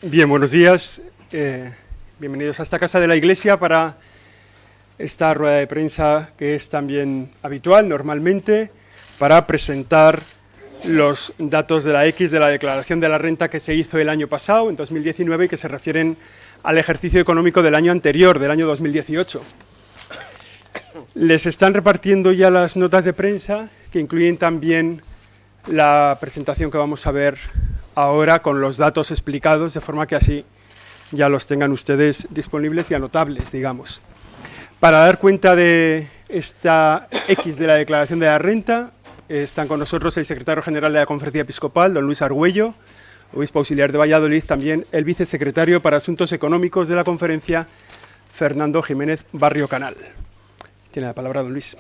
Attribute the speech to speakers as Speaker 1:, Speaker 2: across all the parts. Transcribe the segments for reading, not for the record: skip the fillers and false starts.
Speaker 1: Bien, buenos días. Bienvenidos a esta Casa de la Iglesia para esta rueda de prensa que es también habitual normalmente para presentar los datos de la X de la declaración de la renta que se hizo el año pasado, en 2019, y que se refieren al ejercicio económico del año anterior, del año 2018. Les están repartiendo ya las notas de prensa, que incluyen también la presentación que vamos a ver ahora con los datos explicados, de forma que así ya los tengan ustedes disponibles y anotables, digamos. Para dar cuenta de esta X de la declaración de la renta, están con nosotros el secretario general de la Conferencia Episcopal, don Luis Argüello, obispo auxiliar de Valladolid, también el vicesecretario para Asuntos Económicos de la Conferencia, Fernando Jiménez Barrio Canal. Tiene la palabra don Luis.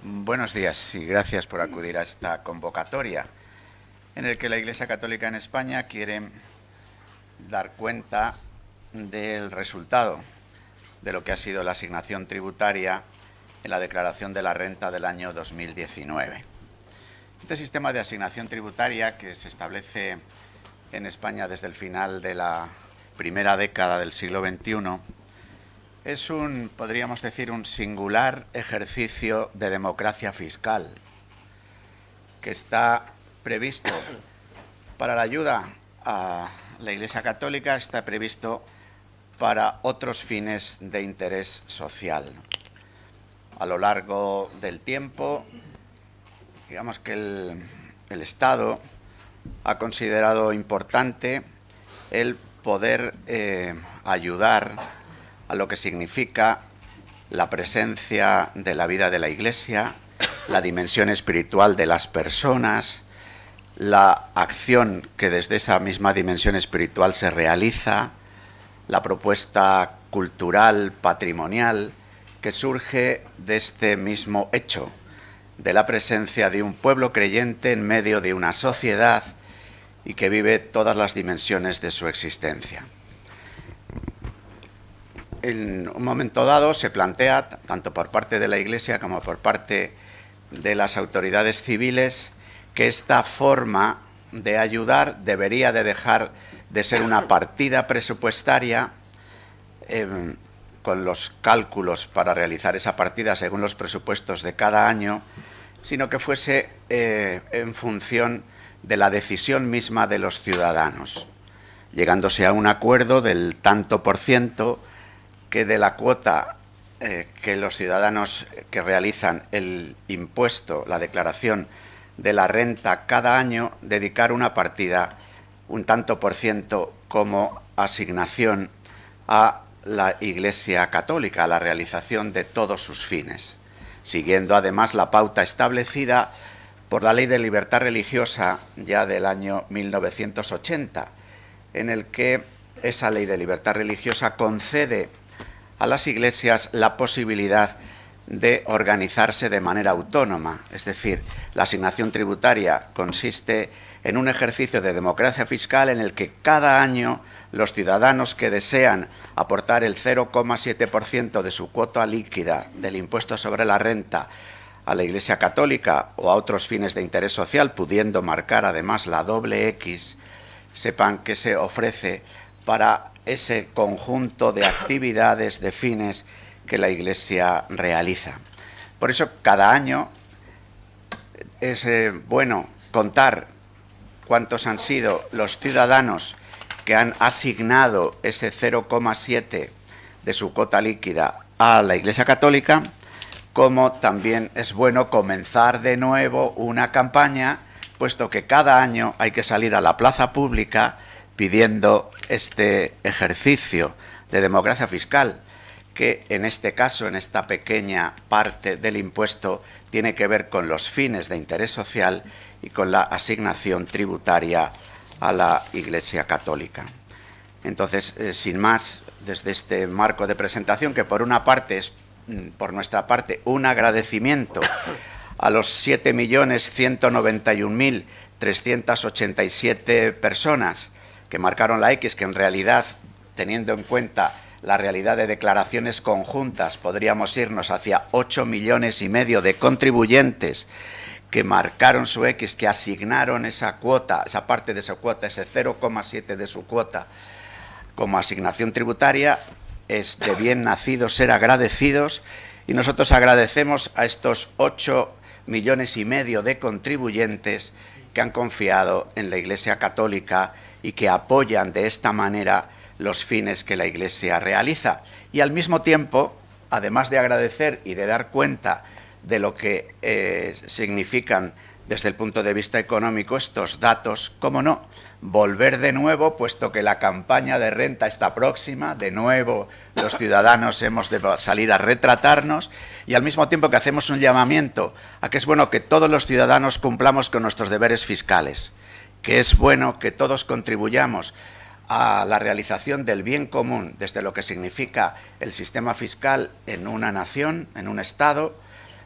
Speaker 2: Buenos días y gracias por acudir a esta convocatoria en el que la Iglesia Católica en España quiere dar cuenta del resultado de lo que ha sido la asignación tributaria en la declaración de la renta del año 2019. Este sistema de asignación tributaria, que se establece en España desde el final de la primera década del siglo XXI, es podríamos decir, un singular ejercicio de democracia fiscal que está previsto para la ayuda a la Iglesia Católica, está previsto para otros fines de interés social. A lo largo del tiempo, digamos que el Estado ha considerado importante el poder ayudar a lo que significa la presencia de la vida de la Iglesia, la dimensión espiritual de las personas, la acción que desde esa misma dimensión espiritual se realiza, la propuesta cultural, patrimonial, que surge de este mismo hecho, de la presencia de un pueblo creyente en medio de una sociedad y que vive todas las dimensiones de su existencia. En un momento dado se plantea, tanto por parte de la Iglesia como por parte de las autoridades civiles, que esta forma de ayudar debería de dejar de ser una partida presupuestaria con los cálculos para realizar esa partida según los presupuestos de cada año, sino que fuese en función de la decisión misma de los ciudadanos, llegándose a un acuerdo del tanto por ciento que de la cuota que los ciudadanos que realizan el impuesto, la declaración de la renta cada año, dedicar una partida, un tanto por ciento como asignación a la Iglesia Católica, a la realización de todos sus fines, siguiendo además la pauta establecida por la Ley de Libertad Religiosa ya del año 1980, en el que esa Ley de Libertad Religiosa concede a las iglesias la posibilidad de organizarse de manera autónoma, es decir, la asignación tributaria consiste en un ejercicio de democracia fiscal en el que cada año los ciudadanos que desean aportar el 0,7% de su cuota líquida del impuesto sobre la renta a la Iglesia Católica o a otros fines de interés social, pudiendo marcar además la doble X, sepan que se ofrece para ese conjunto de actividades, de fines que la Iglesia realiza. Por eso cada año es bueno contar cuántos han sido los ciudadanos que han asignado ese 0,7 de su cuota líquida a la Iglesia Católica, como también es bueno comenzar de nuevo una campaña, puesto que cada año hay que salir a la plaza pública pidiendo este ejercicio de democracia fiscal, que en este caso, en esta pequeña parte del impuesto, tiene que ver con los fines de interés social y con la asignación tributaria a la Iglesia Católica. Entonces, sin más, desde este marco de presentación, que por una parte es, por nuestra parte, un agradecimiento a los 7.191.387 personas que marcaron la X, que en realidad, teniendo en cuenta la realidad de declaraciones conjuntas, podríamos irnos hacia 8,5 millones de contribuyentes que marcaron su X, que asignaron esa cuota, esa parte de su cuota, ese 0,7 de su cuota como asignación tributaria es de bien nacido ser agradecidos, y nosotros agradecemos a estos 8,5 millones de contribuyentes que han confiado en la Iglesia Católica y que apoyan de esta manera los fines que la Iglesia realiza. Y al mismo tiempo, además de agradecer y de dar cuenta de lo que significan desde el punto de vista económico estos datos, cómo no, volver de nuevo, puesto que la campaña de renta está próxima, de nuevo los ciudadanos hemos de salir a retratarnos, y al mismo tiempo que hacemos un llamamiento a que es bueno que todos los ciudadanos cumplamos con nuestros deberes fiscales, que es bueno que todos contribuyamos a la realización del bien común desde lo que significa el sistema fiscal en una nación, en un Estado,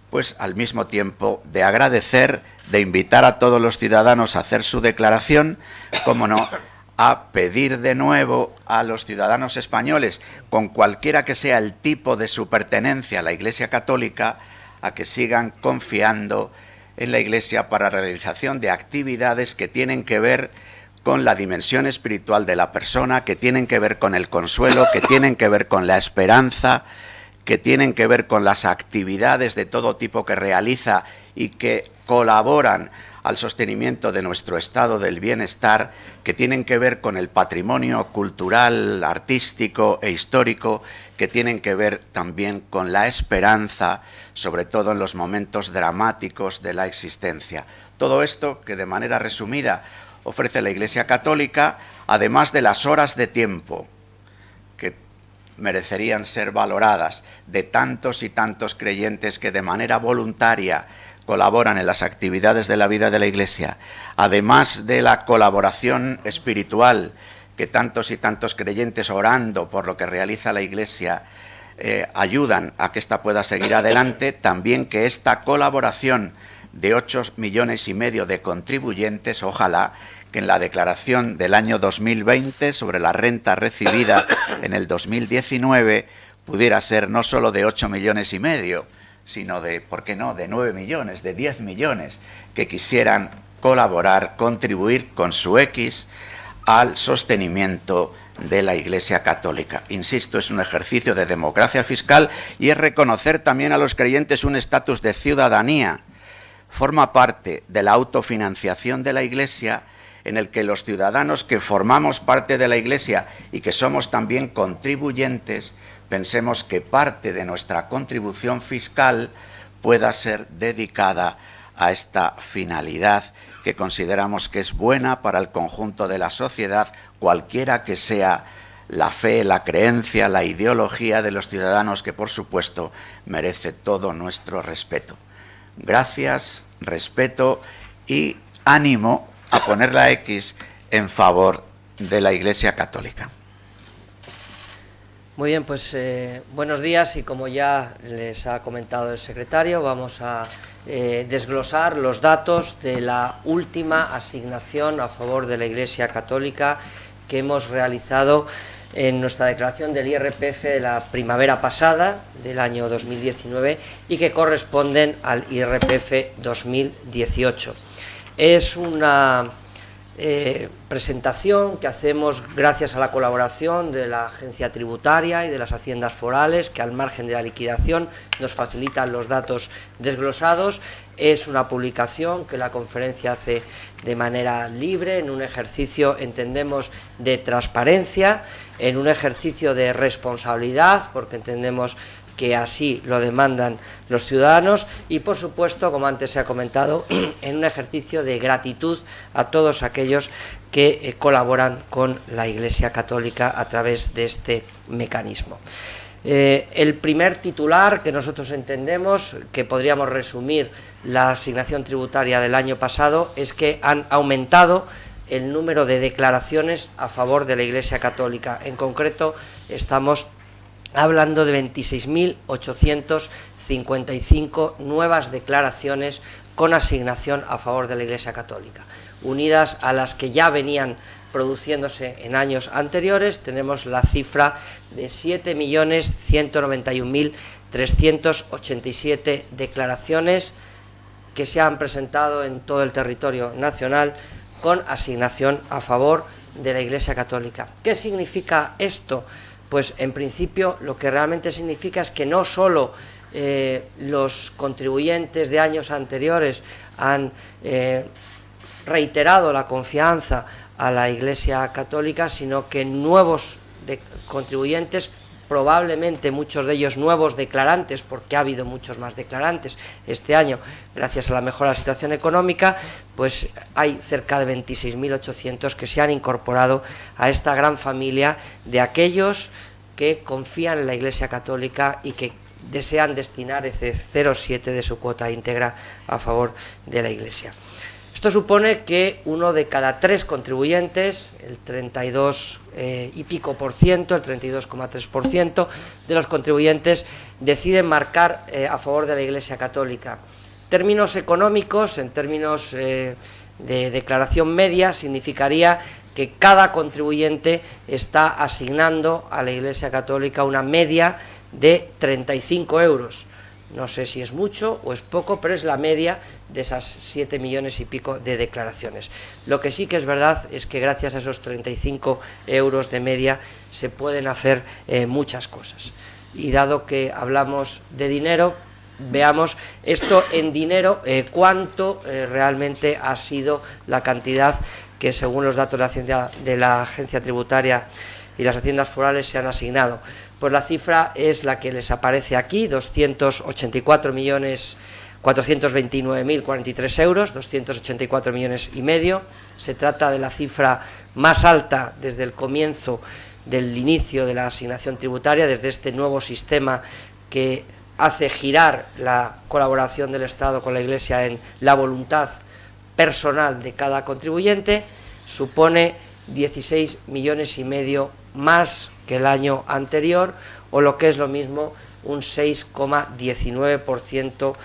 Speaker 2: pues al mismo tiempo de agradecer, de invitar a todos los ciudadanos a hacer su declaración, como no, a pedir de nuevo a los ciudadanos españoles, con cualquiera que sea el tipo de su pertenencia a la Iglesia Católica, a que sigan confiando en la Iglesia para la realización de actividades que tienen que ver con la dimensión espiritual de la persona, que tienen que ver con el consuelo, que tienen que ver con la esperanza, que tienen que ver con las actividades de todo tipo que realiza y que colaboran al sostenimiento de nuestro estado del bienestar, que tienen que ver con el patrimonio cultural, artístico e histórico, que tienen que ver también con la esperanza, sobre todo en los momentos dramáticos de la existencia. Todo esto que de manera resumida ofrece la Iglesia Católica, además de las horas de tiempo que merecerían ser valoradas, de tantos y tantos creyentes que de manera voluntaria colaboran en las actividades de la vida de la Iglesia, además de la colaboración espiritual que tantos y tantos creyentes orando por lo que realiza la Iglesia ayudan a que ésta pueda seguir adelante, también que esta colaboración de 8,5 millones de contribuyentes, ojalá que en la declaración del año 2020 sobre la renta recibida en el 2019 pudiera ser no solo de 8,5 millones, sino de, ¿por qué no?, de 9 millones, de 10 millones, que quisieran colaborar, contribuir con su X al sostenimiento de la Iglesia Católica. Insisto, es un ejercicio de democracia fiscal y es reconocer también a los creyentes un estatus de ciudadanía. Forma parte de la autofinanciación de la Iglesia, en el que los ciudadanos que formamos parte de la Iglesia y que somos también contribuyentes, pensemos que parte de nuestra contribución fiscal pueda ser dedicada a esta finalidad que consideramos que es buena para el conjunto de la sociedad, cualquiera que sea la fe, la creencia, la ideología de los ciudadanos, que por supuesto merece todo nuestro respeto. Gracias, respeto y ánimo a poner la X en favor de la Iglesia Católica.
Speaker 3: Muy bien, pues buenos días, y como ya les ha comentado el secretario, vamos a desglosar los datos de la última asignación a favor de la Iglesia Católica que hemos realizado en nuestra declaración del IRPF de la primavera pasada, del año 2019, y que corresponden al IRPF 2018. Es una presentación que hacemos gracias a la colaboración de la Agencia Tributaria y de las Haciendas Forales, que al margen de la liquidación nos facilitan los datos desglosados. Es una publicación que la conferencia hace de manera libre, en un ejercicio, entendemos, de transparencia, en un ejercicio de responsabilidad, porque entendemos que así lo demandan los ciudadanos, y por supuesto, como antes se ha comentado, en un ejercicio de gratitud a todos aquellos que colaboran con la Iglesia Católica a través de este mecanismo. El primer titular que nosotros entendemos que podríamos resumir la asignación tributaria del año pasado es que han aumentado el número de declaraciones a favor de la Iglesia Católica. En concreto, estamos hablando de 26.855 nuevas declaraciones con asignación a favor de la Iglesia Católica. Unidas a las que ya venían produciéndose en años anteriores, tenemos la cifra de 7.191.387 declaraciones que se han presentado en todo el territorio nacional con asignación a favor de la Iglesia Católica. ¿Qué significa esto? Pues en principio lo que realmente significa es que no solo los contribuyentes de años anteriores han reiterado la confianza a la Iglesia Católica, sino que nuevos contribuyentes, probablemente muchos de ellos nuevos declarantes, porque ha habido muchos más declarantes este año, gracias a la mejora de la situación económica, pues hay cerca de 26.800 que se han incorporado a esta gran familia de aquellos que confían en la Iglesia Católica y que desean destinar ese 0,7 de su cuota íntegra a favor de la Iglesia. Esto supone que uno de cada 3 contribuyentes, el 32 y pico por ciento, el 32,3% de los contribuyentes deciden marcar a favor de la Iglesia Católica. En términos económicos, en términos de declaración media, significaría que cada contribuyente está asignando a la Iglesia Católica una media de 35 euros. No sé si es mucho o es poco, pero es la media de esas 7 millones y pico de declaraciones. Lo que sí que es verdad es que gracias a esos 35 euros de media se pueden hacer muchas cosas. Y dado que hablamos de dinero, veamos esto en dinero, cuánto realmente ha sido la cantidad que según los datos de la Agencia Tributaria y las haciendas forales se han asignado. Pues la cifra es la que les aparece aquí, 284.429.043 euros, 284 millones y medio. Se trata de la cifra más alta desde el comienzo del inicio de la asignación tributaria, desde este nuevo sistema que hace girar la colaboración del Estado con la Iglesia en la voluntad personal de cada contribuyente. Supone 16 millones y medio más que el año anterior, o lo que es lo mismo, un 6,19%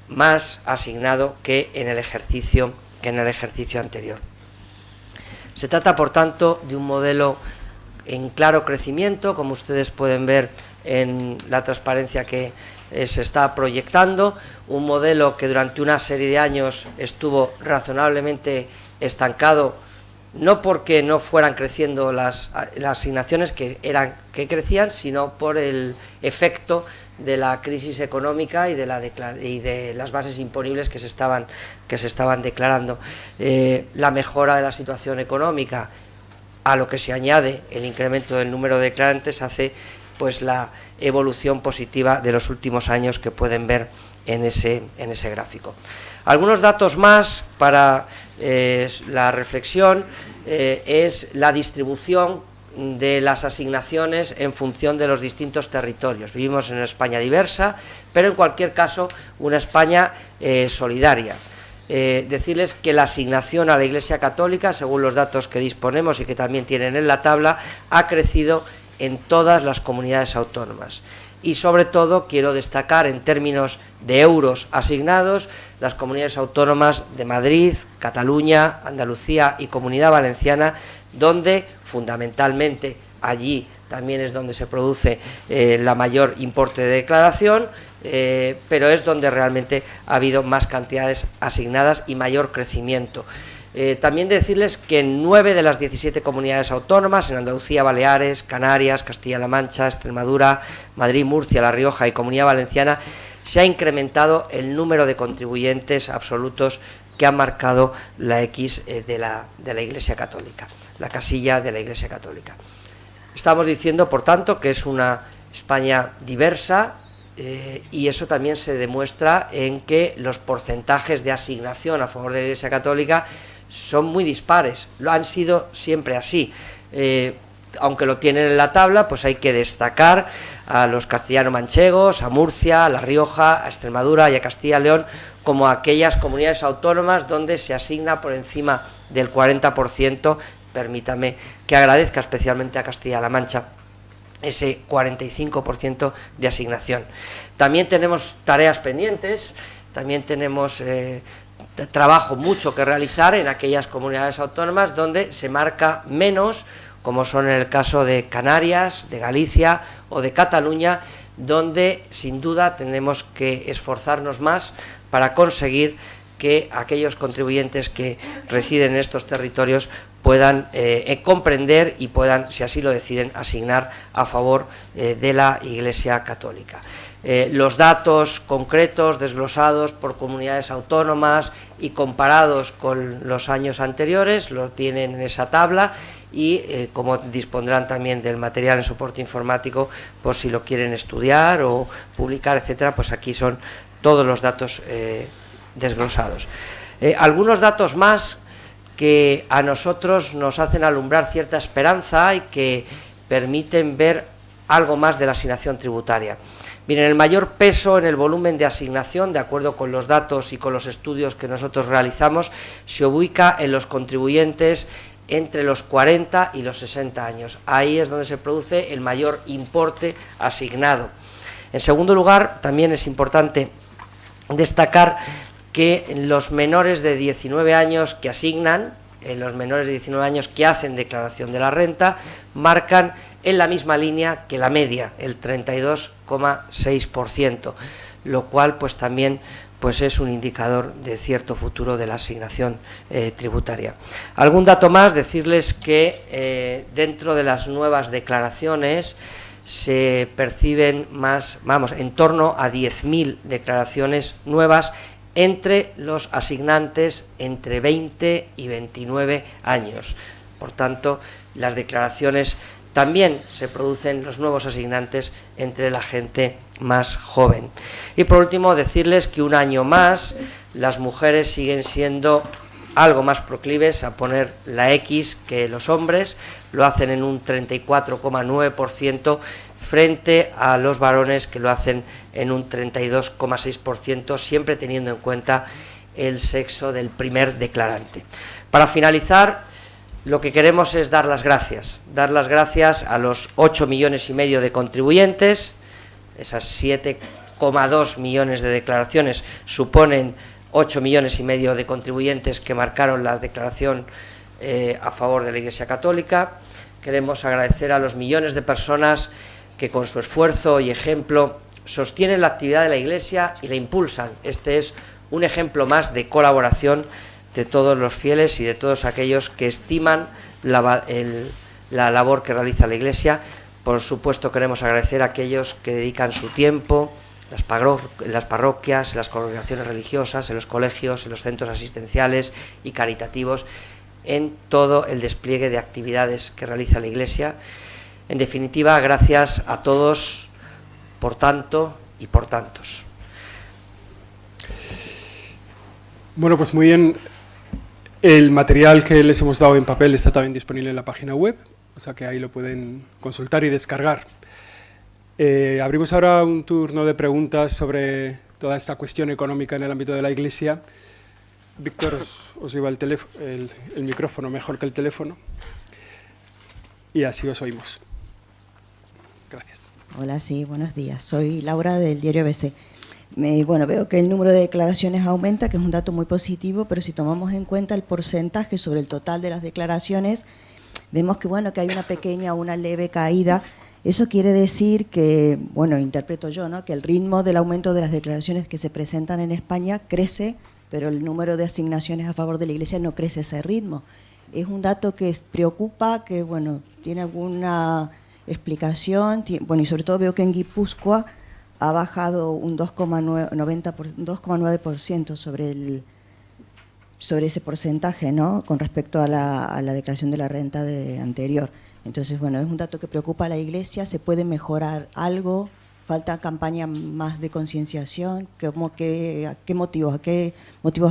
Speaker 3: más asignado que en el ejercicio anterior. Se trata, por tanto, de un modelo en claro crecimiento, como ustedes pueden ver en la transparencia que se está proyectando, un modelo que durante una serie de años estuvo razonablemente estancado, no porque no fueran creciendo las asignaciones que crecían, sino por el efecto de la crisis económica y de las bases imponibles que se estaban declarando. La mejora de la situación económica, a lo que se añade el incremento del número de declarantes, hace pues la evolución positiva de los últimos años que pueden ver en ese gráfico. Algunos datos más para la reflexión es la distribución de las asignaciones en función de los distintos territorios. Vivimos en una España diversa, pero en cualquier caso una España solidaria. Decirles que la asignación a la Iglesia Católica, según los datos que disponemos y que también tienen en la tabla, ha crecido en todas las comunidades autónomas. Y sobre todo quiero destacar en términos de euros asignados las comunidades autónomas de Madrid, Cataluña, Andalucía y Comunidad Valenciana, donde fundamentalmente allí también es donde se produce la mayor importe de declaración, pero es donde realmente ha habido más cantidades asignadas y mayor crecimiento. También decirles que en 9 de las 17 comunidades autónomas, en Andalucía, Baleares, Canarias, Castilla-La Mancha, Extremadura, Madrid, Murcia, La Rioja y Comunidad Valenciana, se ha incrementado el número de contribuyentes absolutos que han marcado la X de la Iglesia Católica, la casilla de la Iglesia Católica. Estamos diciendo, por tanto, que es una España diversa, y eso también se demuestra en que los porcentajes de asignación a favor de la Iglesia Católica son muy dispares, lo han sido siempre así. Aunque lo tienen en la tabla, pues hay que destacar a los castellano-manchegos, a Murcia, a La Rioja, a Extremadura y a Castilla y León como aquellas comunidades autónomas donde se asigna por encima del 40%. Permítame que agradezca especialmente a Castilla-La Mancha ese 45% de asignación. También tenemos tareas pendientes, también tenemos trabajo mucho que realizar en aquellas comunidades autónomas donde se marca menos, como son en el caso de Canarias, de Galicia o de Cataluña, donde sin duda tenemos que esforzarnos más para conseguir que aquellos contribuyentes que residen en estos territorios puedan comprender y puedan, si así lo deciden, asignar a favor de la Iglesia Católica. Los datos concretos desglosados por comunidades autónomas y comparados con los años anteriores lo tienen en esa tabla y como dispondrán también del material en soporte informático, por si lo quieren estudiar o publicar, etcétera, pues aquí son todos los datos desglosados. Algunos datos más que a nosotros nos hacen alumbrar cierta esperanza y que permiten ver algo más de la asignación tributaria. Miren, el mayor peso en el volumen de asignación, de acuerdo con los datos y con los estudios que nosotros realizamos, se ubica en los contribuyentes entre los 40 y los 60 años. Ahí es donde se produce el mayor importe asignado. En segundo lugar, también es importante destacar que los menores de 19 años que asignan, los menores de 19 años que hacen declaración de la renta, marcan en la misma línea que la media, el 32,6%, lo cual pues también pues es un indicador de cierto futuro de la asignación tributaria. Algún dato más, decirles que dentro de las nuevas declaraciones se perciben más, en torno a 10.000 declaraciones nuevas entre los asignantes entre 20 y 29 años. Por tanto, las declaraciones también se producen, los nuevos asignantes, entre la gente más joven. Y por último, decirles que un año más las mujeres siguen siendo algo más proclives a poner la X que los hombres, lo hacen en un 34,9%, frente a los varones que lo hacen en un 32,6%, siempre teniendo en cuenta el sexo del primer declarante. Para finalizar, lo que queremos es dar las gracias a los 8,5 millones de contribuyentes. Esas 7,2 millones de declaraciones suponen 8,5 millones de contribuyentes que marcaron la declaración a favor de la Iglesia Católica. Queremos agradecer a los millones de personas que con su esfuerzo y ejemplo sostienen la actividad de la Iglesia y la impulsan. Este es un ejemplo más de colaboración de todos los fieles y de todos aquellos que estiman la labor que realiza la Iglesia. Por supuesto, queremos agradecer a aquellos que dedican su tiempo, en las parroquias, en las congregaciones religiosas, en los colegios, en los centros asistenciales y caritativos, en todo el despliegue de actividades que realiza la Iglesia. En definitiva, gracias a todos por tanto y por tantos.
Speaker 1: Bueno, pues muy bien. El material que les hemos dado en papel está también disponible en la página web, o sea que ahí lo pueden consultar y descargar. Abrimos ahora un turno de preguntas sobre toda esta cuestión económica en el ámbito de la Iglesia. Víctor, os lleva el micrófono mejor que el teléfono y así os oímos. Gracias.
Speaker 4: Hola, sí, buenos días. Soy Laura del diario ABC. Bueno, veo que el número de declaraciones aumenta, que es un dato muy positivo, pero si tomamos en cuenta el porcentaje sobre el total de las declaraciones, vemos que, bueno, que hay una leve caída. Eso quiere decir que, bueno, interpreto yo, ¿no?, que el ritmo del aumento de las declaraciones que se presentan en España crece, pero el número de asignaciones a favor de la Iglesia no crece a ese ritmo. Es un dato que preocupa, que, bueno, tiene alguna explicación, bueno, y sobre todo veo que en Guipúzcoa ha bajado un 2,9% sobre ese porcentaje, ¿no?, con respecto a la declaración de la renta anterior. Entonces, bueno, es un dato que preocupa a la Iglesia. ¿Se puede mejorar algo? ¿Falta campaña más de concienciación? ¿A qué motivos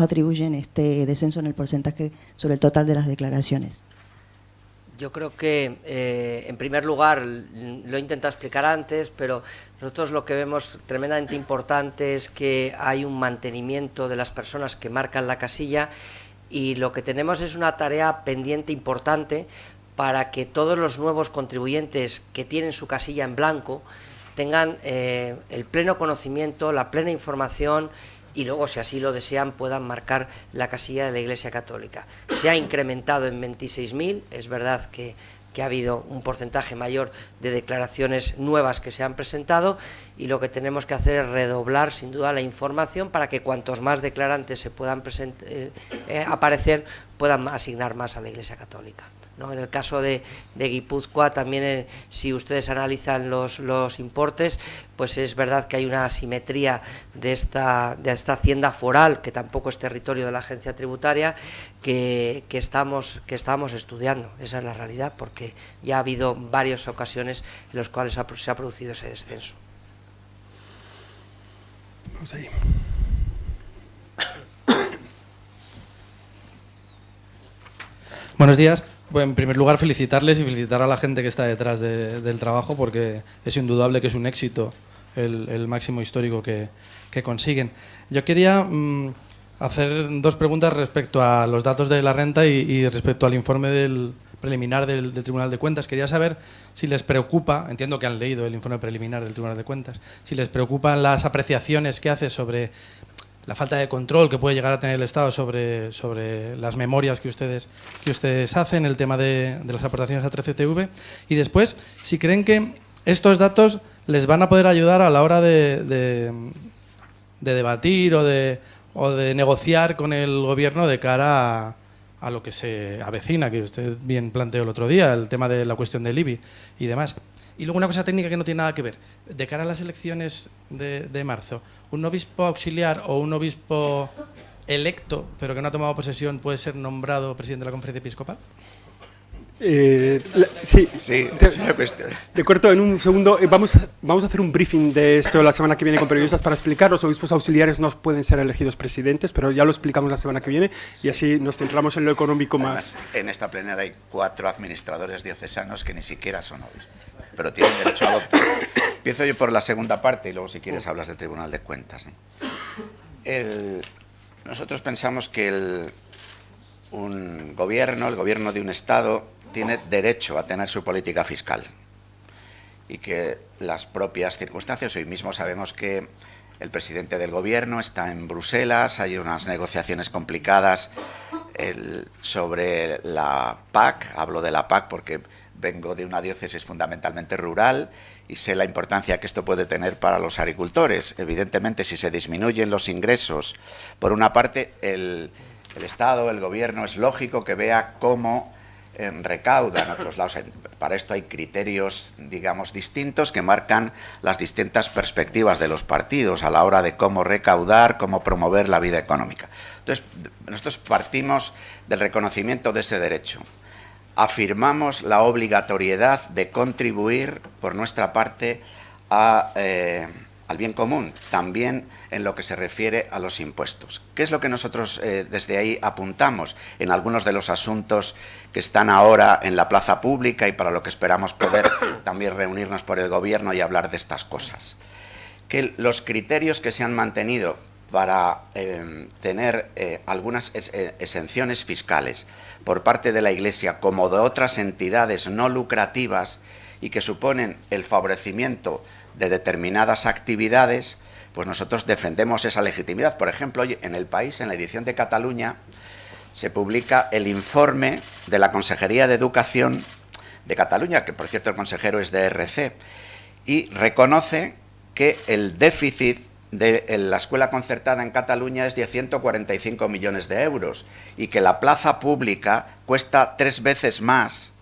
Speaker 4: atribuyen este descenso en el porcentaje sobre el total de las declaraciones?
Speaker 3: Yo creo que, en primer lugar, lo he intentado explicar antes, pero nosotros lo que vemos tremendamente importante es que hay un mantenimiento de las personas que marcan la casilla, y lo que tenemos es una tarea pendiente importante para que todos los nuevos contribuyentes que tienen su casilla en blanco tengan el pleno conocimiento, la plena información, y luego, si así lo desean, puedan marcar la casilla de la Iglesia Católica. Se ha incrementado en 26.000, es verdad que que ha habido un porcentaje mayor de declaraciones nuevas que se han presentado, y lo que tenemos que hacer es redoblar sin duda la información para que cuantos más declarantes se puedan aparecer, puedan asignar más a la Iglesia Católica, ¿no? En el caso de Guipúzcoa también, si ustedes analizan los importes, pues es verdad que hay una asimetría de esta hacienda foral, que tampoco es territorio de la agencia tributaria, que estamos estudiando. Esa es la realidad, porque ya ha habido varias ocasiones en las cuales se ha producido ese descenso.
Speaker 1: Vamos ahí.
Speaker 5: Buenos días. Bueno, en primer lugar, felicitarles y felicitar a la gente que está detrás del trabajo, porque es indudable que es un éxito el máximo histórico que consiguen. Yo quería hacer dos preguntas respecto a los datos de la renta y respecto al informe preliminar del Tribunal de Cuentas. Quería saber si les preocupa, entiendo que han leído el informe preliminar del Tribunal de Cuentas, si les preocupan las apreciaciones que hace sobre la falta de control que puede llegar a tener el Estado sobre las memorias que ustedes hacen, el tema de las aportaciones a 13TV, y después, si creen que estos datos les van a poder ayudar a la hora de debatir o de negociar con el Gobierno de cara a lo que se avecina, que usted bien planteó el otro día, el tema de la cuestión del IBI y demás. Y luego una cosa técnica que no tiene nada que ver. De cara a las elecciones de marzo, ¿un obispo auxiliar o un obispo electo, pero que no ha tomado posesión, puede ser nombrado presidente de la Conferencia Episcopal?
Speaker 2: Sí,
Speaker 1: De acuerdo, en un segundo vamos a hacer un briefing de esto la semana que viene con periodistas para explicar. Los obispos auxiliares no pueden ser elegidos presidentes, pero ya lo explicamos la semana que viene y así nos centramos en lo económico.
Speaker 2: Además,
Speaker 1: más.
Speaker 2: En esta plenaria hay 4 administradores diocesanos que ni siquiera son obispos, pero tienen derecho a voto. Empiezo yo por la segunda parte y luego, si quieres, hablas del Tribunal de Cuentas, ¿no? Nosotros pensamos que el gobierno de un Estado tiene derecho a tener su política fiscal y que las propias circunstancias, hoy mismo sabemos que el presidente del gobierno está en Bruselas, hay unas negociaciones complicadas sobre la PAC, hablo de la PAC porque vengo de una diócesis fundamentalmente rural y sé la importancia que esto puede tener para los agricultores. Evidentemente, si se disminuyen los ingresos, por una parte, el Estado, el gobierno, es lógico que vea cómo recauda en otros lados. Para esto hay criterios, digamos, distintos que marcan las distintas perspectivas de los partidos a la hora de cómo recaudar, cómo promover la vida económica. Entonces, nosotros partimos del reconocimiento de ese derecho. Afirmamos la obligatoriedad de contribuir por nuestra parte al bien común, también en lo que se refiere a los impuestos. ¿Qué es lo que nosotros desde ahí apuntamos en algunos de los asuntos que están ahora en la plaza pública y para lo que esperamos poder también reunirnos por el Gobierno y hablar de estas cosas? Que los criterios que se han mantenido para tener algunas exenciones fiscales por parte de la Iglesia como de otras entidades no lucrativas y que suponen el favorecimiento de determinadas actividades, pues nosotros defendemos esa legitimidad. Por ejemplo, hoy en El País, en la edición de Cataluña, se publica el informe de la Consejería de Educación de Cataluña, que por cierto el consejero es de RC, y reconoce que el déficit de la escuela concertada en Cataluña es de 145 millones de euros y que la plaza pública cuesta 3 veces más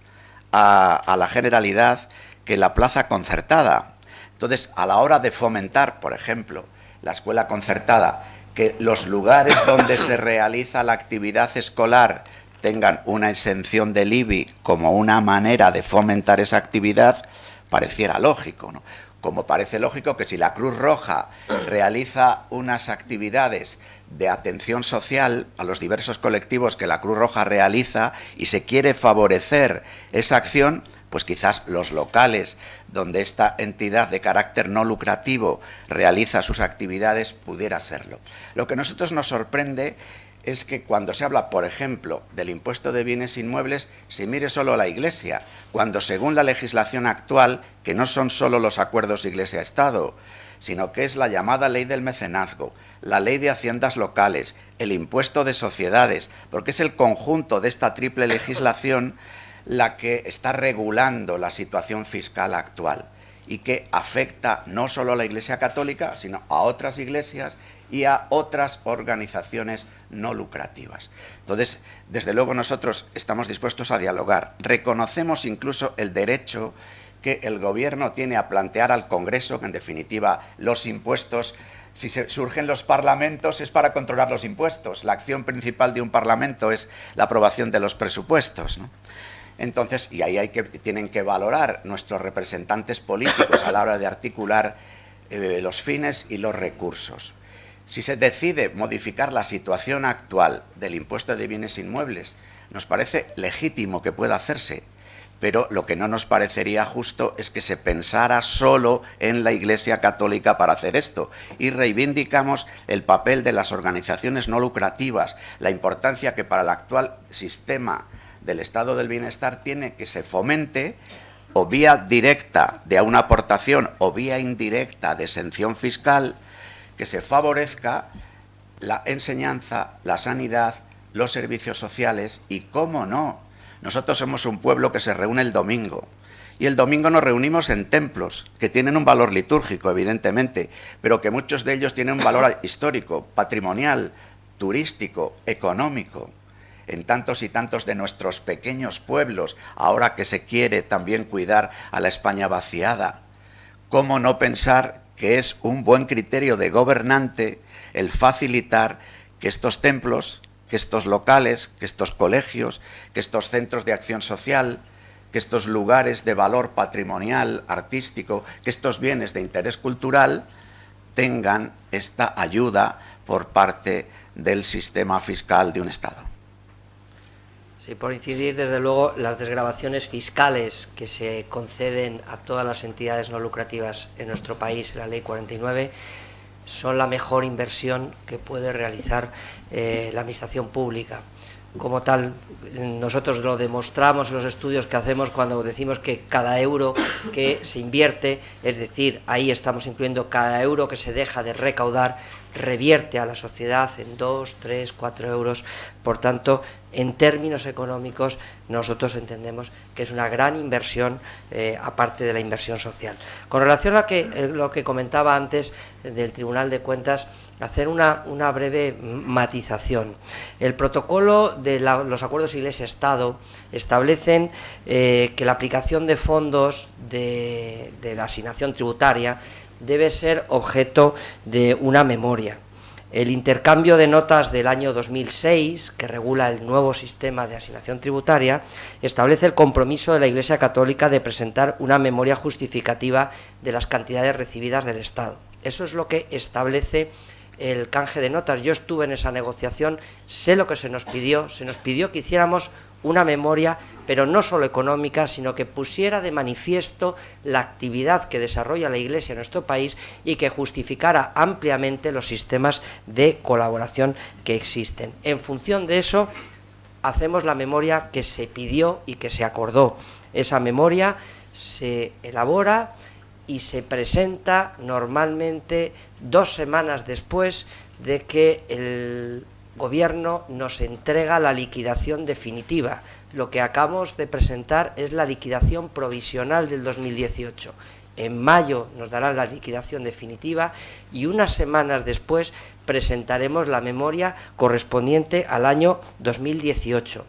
Speaker 2: a la Generalidad que la plaza concertada. Entonces, a la hora de fomentar, por ejemplo, la escuela concertada, que los lugares donde se realiza la actividad escolar tengan una exención del IBI como una manera de fomentar esa actividad, pareciera lógico, ¿no? Como parece lógico que si la Cruz Roja realiza unas actividades de atención social a los diversos colectivos que la Cruz Roja realiza y se quiere favorecer esa acción, pues quizás los locales donde esta entidad de carácter no lucrativo realiza sus actividades pudiera serlo. Lo que a nosotros nos sorprende es que cuando se habla, por ejemplo, del impuesto de bienes inmuebles, se mire solo a la Iglesia, cuando según la legislación actual, que no son solo los acuerdos Iglesia-Estado, sino que es la llamada ley del mecenazgo, la ley de haciendas locales, el impuesto de sociedades, porque es el conjunto de esta triple legislación la que está regulando la situación fiscal actual y que afecta no solo a la Iglesia Católica, sino a otras iglesias y a otras organizaciones no lucrativas. Entonces, desde luego nosotros estamos dispuestos a dialogar. Reconocemos incluso el derecho que el Gobierno tiene a plantear al Congreso, que en definitiva los impuestos, si surgen los parlamentos es para controlar los impuestos. La acción principal de un parlamento es la aprobación de los presupuestos, ¿no? Entonces, y ahí tienen que valorar nuestros representantes políticos a la hora de articular los fines y los recursos. Si se decide modificar la situación actual del impuesto de bienes inmuebles, nos parece legítimo que pueda hacerse, pero lo que no nos parecería justo es que se pensara solo en la Iglesia Católica para hacer esto. Y reivindicamos el papel de las organizaciones no lucrativas, la importancia que para el actual sistema del estado del bienestar tiene que se fomente, o vía directa de una aportación o vía indirecta de exención fiscal, que se favorezca la enseñanza, la sanidad, los servicios sociales y, cómo no, nosotros somos un pueblo que se reúne el domingo. Y el domingo nos reunimos en templos, que tienen un valor litúrgico, evidentemente, pero que muchos de ellos tienen un valor histórico, patrimonial, turístico, económico. En tantos y tantos de nuestros pequeños pueblos, ahora que se quiere también cuidar a la España vaciada. ¿Cómo no pensar que es un buen criterio de gobernante el facilitar que estos templos, que estos locales, que estos colegios, que estos centros de acción social, que estos lugares de valor patrimonial, artístico, que estos bienes de interés cultural tengan esta ayuda por parte del sistema fiscal de un Estado?
Speaker 3: Sí, por incidir, desde luego, las desgravaciones fiscales que se conceden a todas las entidades no lucrativas en nuestro país, la Ley 49, son la mejor inversión que puede realizar la administración pública. Como tal, nosotros lo demostramos en los estudios que hacemos cuando decimos que cada euro que se invierte, es decir, ahí estamos incluyendo cada euro que se deja de recaudar, revierte a la sociedad en 2, 3, 4 euros. Por tanto, en términos económicos, nosotros entendemos que es una gran inversión, aparte de la inversión social. Con relación a lo que comentaba antes del Tribunal de Cuentas, hacer una breve matización. El protocolo de los acuerdos Iglesia-Estado establecen que la aplicación de fondos de la asignación tributaria debe ser objeto de una memoria. El intercambio de notas del año 2006, que regula el nuevo sistema de asignación tributaria, establece el compromiso de la Iglesia Católica de presentar una memoria justificativa de las cantidades recibidas del Estado. Eso es lo que establece el canje de notas. Yo estuve en esa negociación, sé lo que se nos pidió que hiciéramos una memoria, pero no solo económica, sino que pusiera de manifiesto la actividad que desarrolla la Iglesia en nuestro país y que justificara ampliamente los sistemas de colaboración que existen. En función de eso, hacemos la memoria que se pidió y que se acordó. Esa memoria se elabora y se presenta normalmente 2 semanas después de que el Gobierno nos entrega la liquidación definitiva. Lo que acabamos de presentar es la liquidación provisional del 2018. En mayo nos darán la liquidación definitiva y unas semanas después presentaremos la memoria correspondiente al año 2018,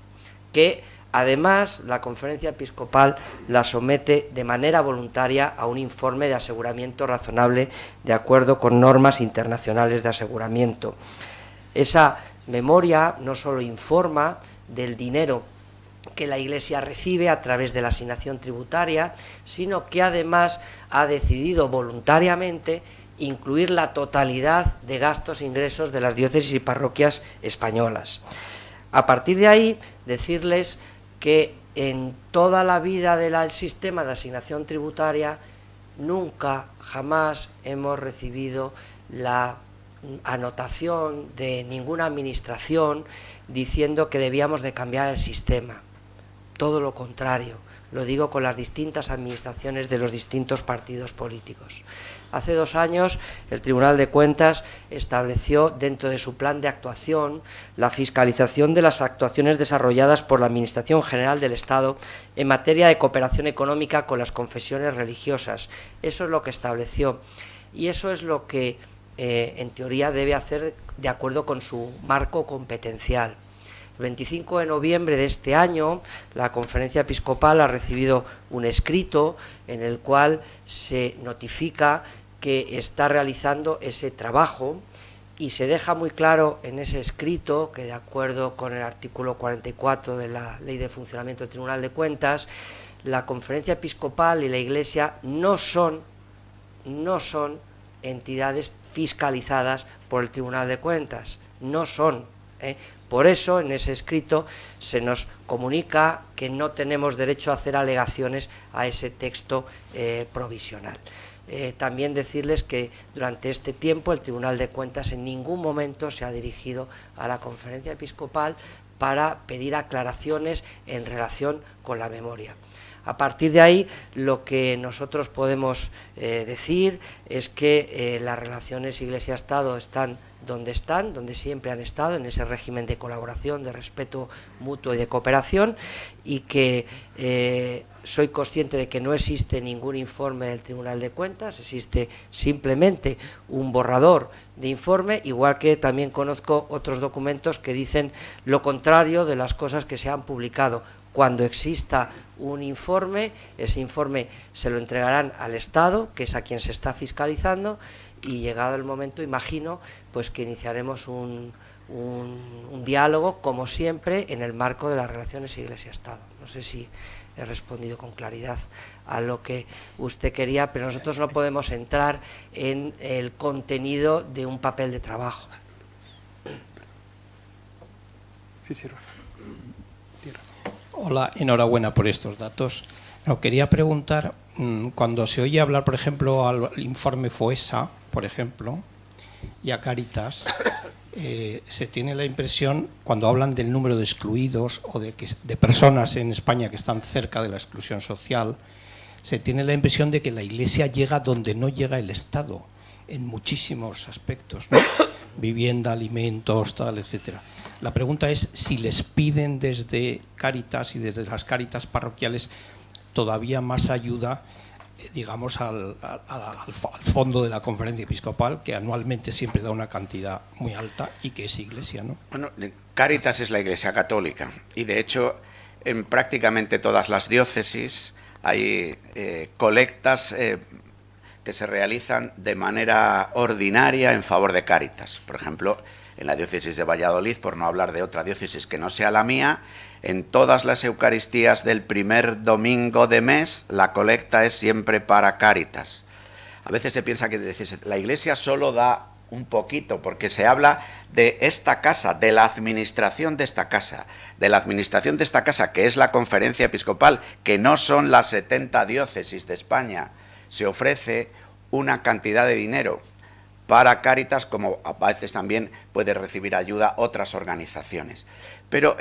Speaker 3: que además la Conferencia Episcopal la somete de manera voluntaria a un informe de aseguramiento razonable de acuerdo con normas internacionales de aseguramiento. Esa memoria no solo informa del dinero que la Iglesia recibe a través de la asignación tributaria, sino que además ha decidido voluntariamente incluir la totalidad de gastos e ingresos de las diócesis y parroquias españolas. A partir de ahí, decirles que en toda la vida del sistema de asignación tributaria nunca, jamás hemos recibido la anotación de ninguna administración diciendo que debíamos de cambiar el sistema. todo lo contrario. Lo digo con las distintas administraciones de los distintos partidos políticos. Hace 2 años el Tribunal de Cuentas estableció dentro de su plan de actuación la fiscalización de las actuaciones desarrolladas por la Administración General del Estado en materia de cooperación económica con las confesiones religiosas. Eso es lo que estableció y eso es lo que en teoría debe hacer de acuerdo con su marco competencial. El 25 de noviembre de este año, la Conferencia Episcopal ha recibido un escrito en el cual se notifica que está realizando ese trabajo y se deja muy claro en ese escrito que, de acuerdo con el artículo 44 de la Ley de Funcionamiento del Tribunal de Cuentas, la Conferencia Episcopal y la Iglesia no son entidades fiscalizadas por el Tribunal de Cuentas, no son. Por eso, en ese escrito se nos comunica que no tenemos derecho a hacer alegaciones a ese texto provisional. También decirles que durante este tiempo el Tribunal de Cuentas en ningún momento se ha dirigido a la Conferencia Episcopal para pedir aclaraciones en relación con la memoria. A partir de ahí, lo que nosotros podemos decir es que las relaciones Iglesia-Estado están, donde siempre han estado, en ese régimen de colaboración, de respeto mutuo y de cooperación, y que soy consciente de que no existe ningún informe del Tribunal de Cuentas, existe simplemente un borrador de informe, igual que también conozco otros documentos que dicen lo contrario de las cosas que se han publicado. Cuando exista un informe, ese informe se lo entregarán al Estado, que es a quien se está fiscalizando, y llegado el momento, imagino, pues que iniciaremos un diálogo, como siempre, en el marco de las relaciones Iglesia-Estado. No sé si he respondido con claridad a lo que usted quería, pero nosotros no podemos entrar en el contenido de un papel de trabajo.
Speaker 1: Sí, Rafa.
Speaker 6: Hola, enhorabuena por estos datos. No, quería preguntar, cuando se oye hablar, por ejemplo, al informe FOESA, por ejemplo, y a Cáritas, se tiene la impresión, cuando hablan del número de excluidos o de personas en España que están cerca de la exclusión social, se tiene la impresión de que la Iglesia llega donde no llega el Estado, en muchísimos aspectos, ¿no? Vivienda, alimentos, tal, etcétera. La pregunta es si les piden desde Cáritas y desde las Cáritas parroquiales todavía más ayuda, digamos, al fondo de la Conferencia Episcopal, que anualmente siempre da una cantidad muy alta y que es Iglesia, ¿no?
Speaker 2: Bueno, Cáritas es la Iglesia Católica y, de hecho, en prácticamente todas las diócesis hay colectas que se realizan de manera ordinaria en favor de Cáritas. Por ejemplo, en la diócesis de Valladolid, por no hablar de otra diócesis que no sea la mía, en todas las Eucaristías del primer domingo de mes, la colecta es siempre para Cáritas. A veces se piensa que la Iglesia solo da un poquito, porque se habla de esta casa, de la administración de esta casa, que es la Conferencia Episcopal, que no son las 70 diócesis de España. Se ofrece una cantidad de dinero para Cáritas, como a veces también puede recibir ayuda otras organizaciones. Pero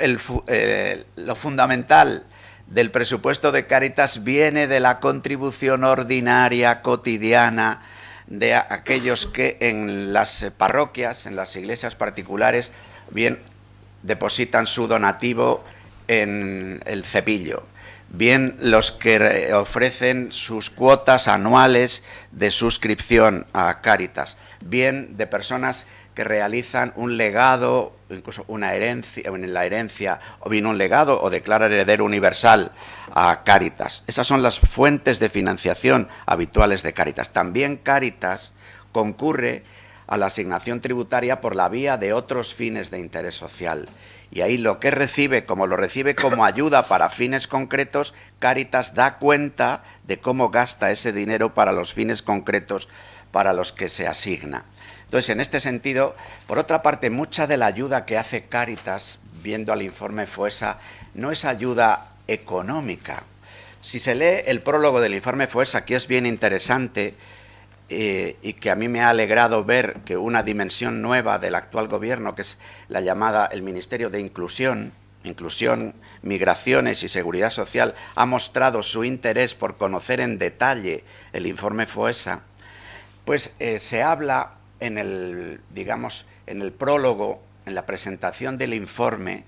Speaker 2: lo fundamental del presupuesto de Cáritas viene de la contribución ordinaria, cotidiana, de aquellos que en las parroquias, en las iglesias particulares, bien depositan su donativo en el cepillo, bien los que ofrecen sus cuotas anuales de suscripción a Cáritas, bien de personas que realizan un legado, incluso una herencia, o bien un legado o declaran heredero universal a Cáritas. Esas son las fuentes de financiación habituales de Cáritas. También Cáritas concurre a la asignación tributaria por la vía de otros fines de interés social. Y ahí lo que recibe, como lo recibe como ayuda para fines concretos, Cáritas da cuenta de cómo gasta ese dinero para los fines concretos para los que se asigna. Entonces, en este sentido, por otra parte, mucha de la ayuda que hace Cáritas, viendo al informe FOESA, no es ayuda económica. Si se lee el prólogo del informe FOESA, que es bien interesante, y que a mí me ha alegrado ver que una dimensión nueva del actual gobierno, que es la llamada el Ministerio de Inclusión, Inclusión, Migraciones y Seguridad Social ha mostrado su interés por conocer en detalle el informe FOESA, pues se habla en el prólogo, en la presentación del informe,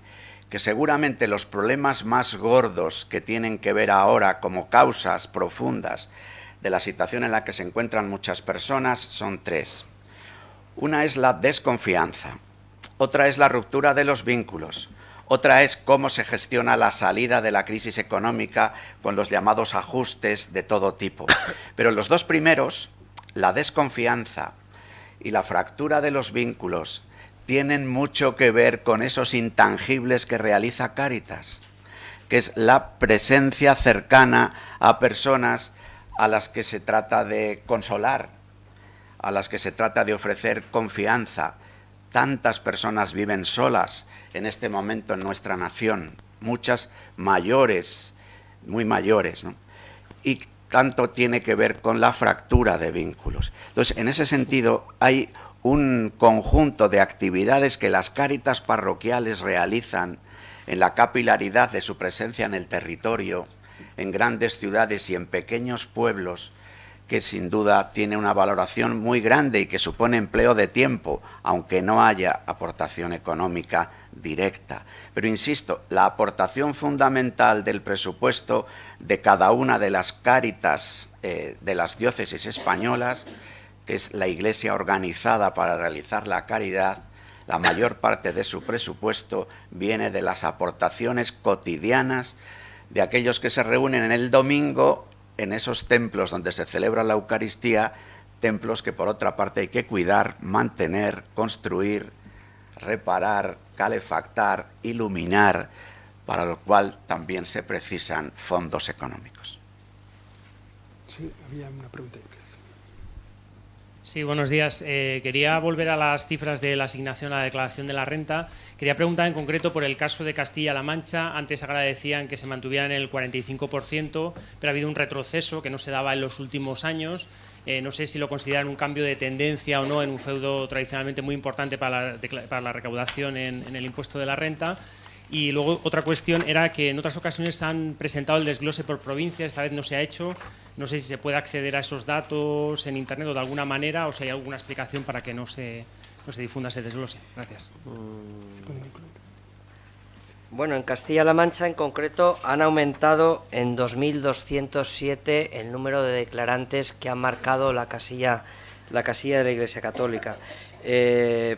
Speaker 2: que seguramente los problemas más gordos que tienen que ver ahora como causas profundas de la situación en la que se encuentran muchas personas son tres. Una es la desconfianza, otra es la ruptura de los vínculos, otra es cómo se gestiona la salida de la crisis económica con los llamados ajustes de todo tipo. Pero los dos primeros, la desconfianza y la fractura de los vínculos, tienen mucho que ver con esos intangibles que realiza Cáritas, que es la presencia cercana a personas a las que se trata de consolar, a las que se trata de ofrecer confianza. Tantas personas viven solas en este momento en nuestra nación, muchas mayores, muy mayores, ¿no? Y tanto tiene que ver con la fractura de vínculos. Entonces, en ese sentido, hay un conjunto de actividades que las Cáritas parroquiales realizan en la capilaridad de su presencia en el territorio, en grandes ciudades y en pequeños pueblos, que sin duda tiene una valoración muy grande y que supone empleo de tiempo, aunque no haya aportación económica directa. Pero insisto, la aportación fundamental del presupuesto de cada una de las Cáritas de las diócesis españolas, que es la Iglesia organizada para realizar la caridad, la mayor parte de su presupuesto viene de las aportaciones cotidianas de aquellos que se reúnen en el domingo en esos templos donde se celebra la Eucaristía, templos que por otra parte hay que cuidar, mantener, construir, reparar, calefactar, iluminar, para lo cual también se precisan fondos económicos.
Speaker 1: Sí, había una pregunta.
Speaker 7: Sí, buenos días. Quería volver a las cifras de la asignación a la declaración de la renta. Quería preguntar en concreto por el caso de Castilla-La Mancha. Antes agradecían que se mantuvieran en el 45%, pero ha habido un retroceso que no se daba en los últimos años. No sé si lo consideran un cambio de tendencia o no en un feudo tradicionalmente muy importante para la recaudación en el impuesto de la renta. Y luego otra cuestión era que en otras ocasiones han presentado el desglose por provincia, esta vez no se ha hecho. No sé si se puede acceder a esos datos en Internet o de alguna manera, o si hay alguna explicación para que no se difunda ese desglose. Gracias.
Speaker 3: Bueno, en Castilla-La Mancha en concreto han aumentado en 2.207 el número de declarantes que han marcado la casilla de la Iglesia Católica. Es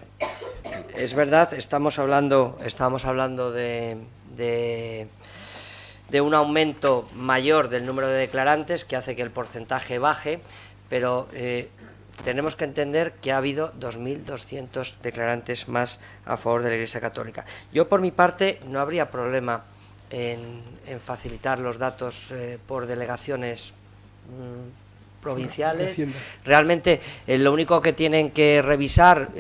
Speaker 3: verdad, estábamos hablando de un aumento mayor del número de declarantes que hace que el porcentaje baje, pero tenemos que entender que ha habido 2.200 declarantes más a favor de la Iglesia Católica. Yo, por mi parte, no habría problema en facilitar los datos por delegaciones provinciales. Realmente lo único que tienen que revisar,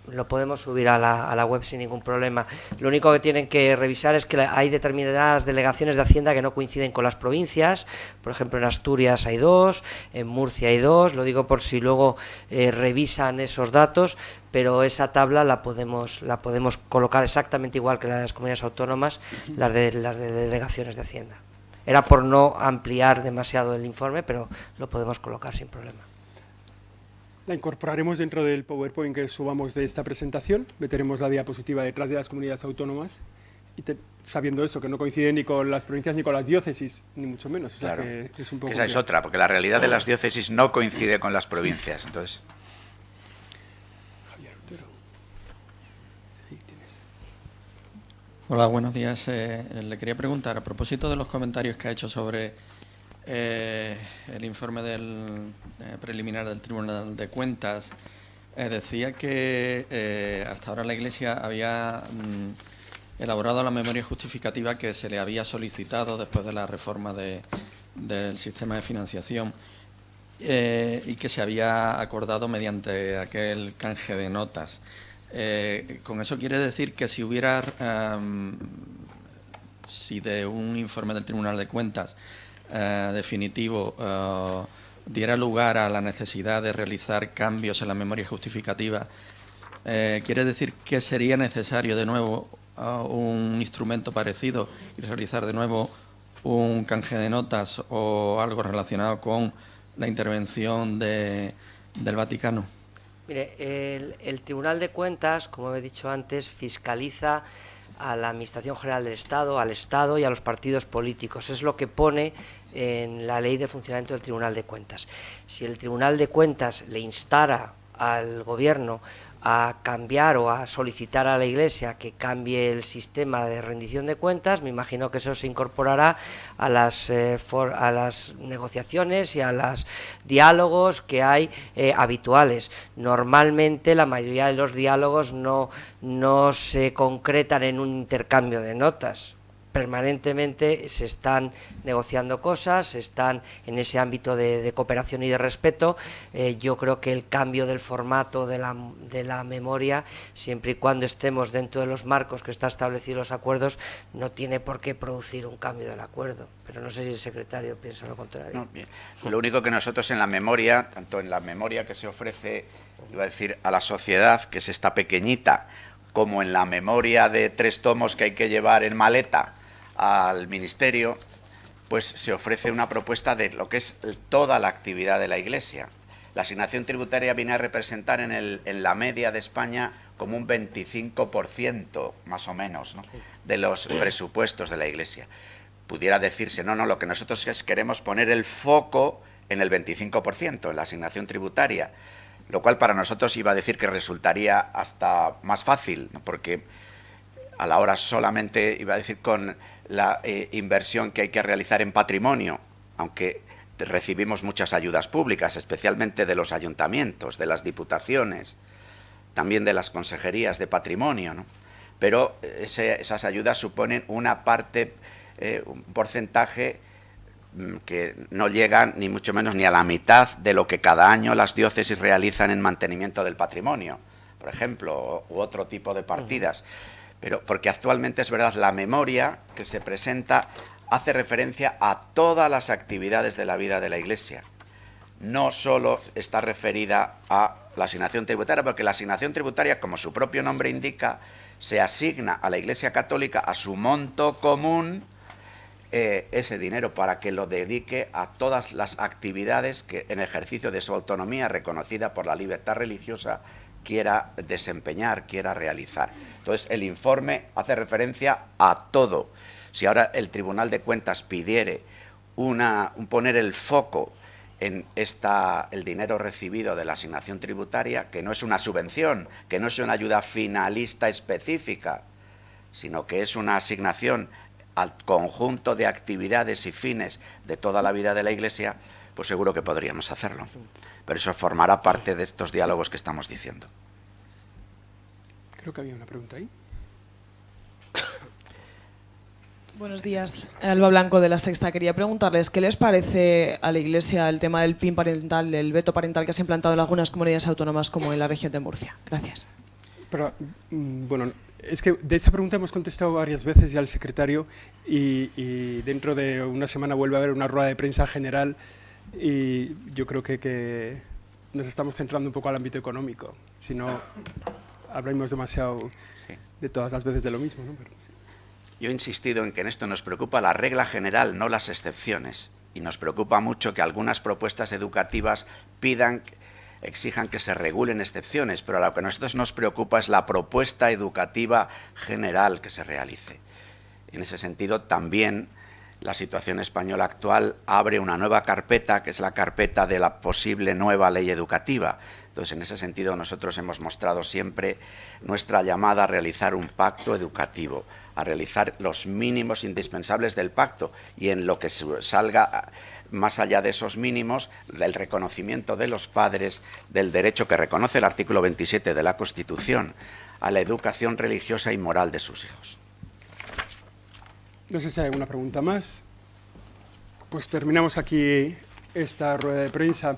Speaker 3: lo podemos subir a la web sin ningún problema, lo único que tienen que revisar es que hay determinadas delegaciones de Hacienda que no coinciden con las provincias. Por ejemplo, en Asturias hay 2, en Murcia hay 2, lo digo por si luego revisan esos datos, pero esa tabla la podemos colocar exactamente igual que la de las comunidades autónomas, las de delegaciones de Hacienda. Era por no ampliar demasiado el informe, pero lo podemos colocar sin problema.
Speaker 1: La incorporaremos dentro del PowerPoint que subamos de esta presentación. Meteremos la diapositiva detrás de las comunidades autónomas, y sabiendo eso, que no coincide ni con las provincias ni con las diócesis, ni mucho menos. O sea,
Speaker 2: claro,
Speaker 1: que es un poco
Speaker 2: esa es otra, porque la realidad de las diócesis no coincide con las provincias. Entonces,
Speaker 1: Javier Otero. Sí, tienes.
Speaker 8: Hola, buenos días. Le quería preguntar, a propósito de los comentarios que ha hecho sobre el informe preliminar del Tribunal de Cuentas, decía que hasta ahora la Iglesia había elaborado la memoria justificativa que se le había solicitado después de la reforma del sistema de financiación y que se había acordado mediante aquel canje de notas. Con eso quiere decir que si de un informe del Tribunal de Cuentas definitivo diera lugar a la necesidad de realizar cambios en la memoria justificativa, quiere decir que sería necesario de nuevo un instrumento parecido y realizar de nuevo un canje de notas o algo relacionado con la intervención del Vaticano?
Speaker 3: Mire, el Tribunal de Cuentas, como he dicho antes, fiscaliza a la Administración General del Estado, al Estado y a los partidos políticos. Es lo que pone en la Ley de Funcionamiento del Tribunal de Cuentas. Si el Tribunal de Cuentas le instara al Gobierno a cambiar o a solicitar a la Iglesia que cambie el sistema de rendición de cuentas, me imagino que eso se incorporará a las negociaciones y a los diálogos que hay habituales. Normalmente la mayoría de los diálogos no se concretan en un intercambio de notas. Permanentemente se están negociando cosas, están en ese ámbito de cooperación y de respeto. Yo creo que el cambio del formato de la memoria, siempre y cuando estemos dentro de los marcos que está establecido en los acuerdos, no tiene por qué producir un cambio del acuerdo. Pero no sé si el secretario piensa lo contrario.
Speaker 2: No, bien. Lo único que nosotros en la memoria, tanto en la memoria que se ofrece, iba a decir, a la sociedad, que es esta pequeñita, como en la memoria de 3 tomos que hay que llevar en maleta al Ministerio, pues se ofrece una propuesta de lo que es toda la actividad de la Iglesia. La asignación tributaria viene a representar en la media de España como un 25%, más o menos, ¿no?, de los presupuestos de la Iglesia. Pudiera decirse, no, lo que nosotros queremos poner el foco en el 25%, en la asignación tributaria, lo cual para nosotros iba a decir que resultaría hasta más fácil, ¿no?, porque a la hora solamente, iba a decir, con la inversión que hay que realizar en patrimonio, aunque recibimos muchas ayudas públicas, especialmente de los ayuntamientos, de las diputaciones, también de las consejerías de patrimonio, ¿no?, pero esas ayudas suponen una parte, un porcentaje que no llega ni mucho menos ni a la mitad de lo que cada año las diócesis realizan en mantenimiento del patrimonio, por ejemplo, u otro tipo de partidas. Pero porque actualmente es verdad, la memoria que se presenta hace referencia a todas las actividades de la vida de la Iglesia. No solo está referida a la asignación tributaria, porque la asignación tributaria, como su propio nombre indica, se asigna a la Iglesia Católica a su monto común ese dinero para que lo dedique a todas las actividades que en ejercicio de su autonomía reconocida por la libertad religiosa quiera desempeñar, quiera realizar. Entonces, el informe hace referencia a todo. Si ahora el Tribunal de Cuentas pidiere poner el foco en el dinero recibido de la asignación tributaria, que no es una subvención, que no es una ayuda finalista específica, sino que es una asignación al conjunto de actividades y fines de toda la vida de la Iglesia, pues seguro que podríamos hacerlo. Pero eso formará parte de estos diálogos que estamos diciendo.
Speaker 1: Creo que había una pregunta ahí.
Speaker 9: Buenos días, Alba Blanco de La Sexta. Quería preguntarles, ¿qué les parece a la Iglesia el tema del PIN parental, del veto parental que se ha implantado en algunas comunidades autónomas como en la región de Murcia? Gracias.
Speaker 1: Pero, bueno, es que de esa pregunta hemos contestado varias veces ya al secretario y dentro de una semana vuelve a haber una rueda de prensa general y yo creo que nos estamos centrando un poco al ámbito económico. Si no, hablamos demasiado de todas las veces de lo mismo, ¿no? Pero,
Speaker 2: yo he insistido en que en esto nos preocupa la regla general, no las excepciones. Y nos preocupa mucho que algunas propuestas educativas exijan que se regulen excepciones, pero lo que a nosotros nos preocupa es la propuesta educativa general que se realice. En ese sentido, también la situación española actual abre una nueva carpeta, que es la carpeta de la posible nueva ley educativa. Entonces, en ese sentido, nosotros hemos mostrado siempre nuestra llamada a realizar un pacto educativo, a realizar los mínimos indispensables del pacto y en lo que salga más allá de esos mínimos, el reconocimiento de los padres del derecho que reconoce el artículo 27 de la Constitución a la educación religiosa y moral de sus hijos.
Speaker 1: no sé si hay alguna pregunta más. Pues terminamos aquí esta rueda de prensa.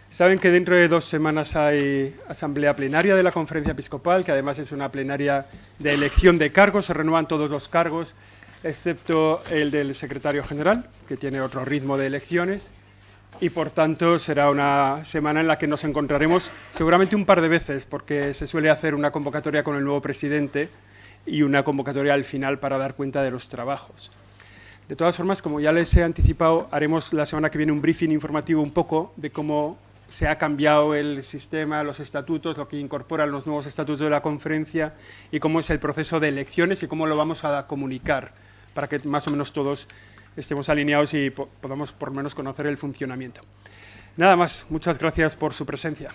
Speaker 1: Saben que dentro de 2 semanas hay asamblea plenaria de la Conferencia Episcopal, que además es una plenaria de elección de cargos, se renuevan todos los cargos, excepto el del secretario general, que tiene otro ritmo de elecciones, y por tanto será una semana en la que nos encontraremos seguramente un par de veces, porque se suele hacer una convocatoria con el nuevo presidente y una convocatoria al final para dar cuenta de los trabajos. De todas formas, como ya les he anticipado, haremos la semana que viene un briefing informativo un poco de cómo se ha cambiado el sistema, los estatutos, lo que incorporan los nuevos estatutos de la conferencia y cómo es el proceso de elecciones y cómo lo vamos a comunicar para que más o menos todos estemos alineados y podamos por lo menos conocer el funcionamiento. Nada más, muchas gracias por su presencia.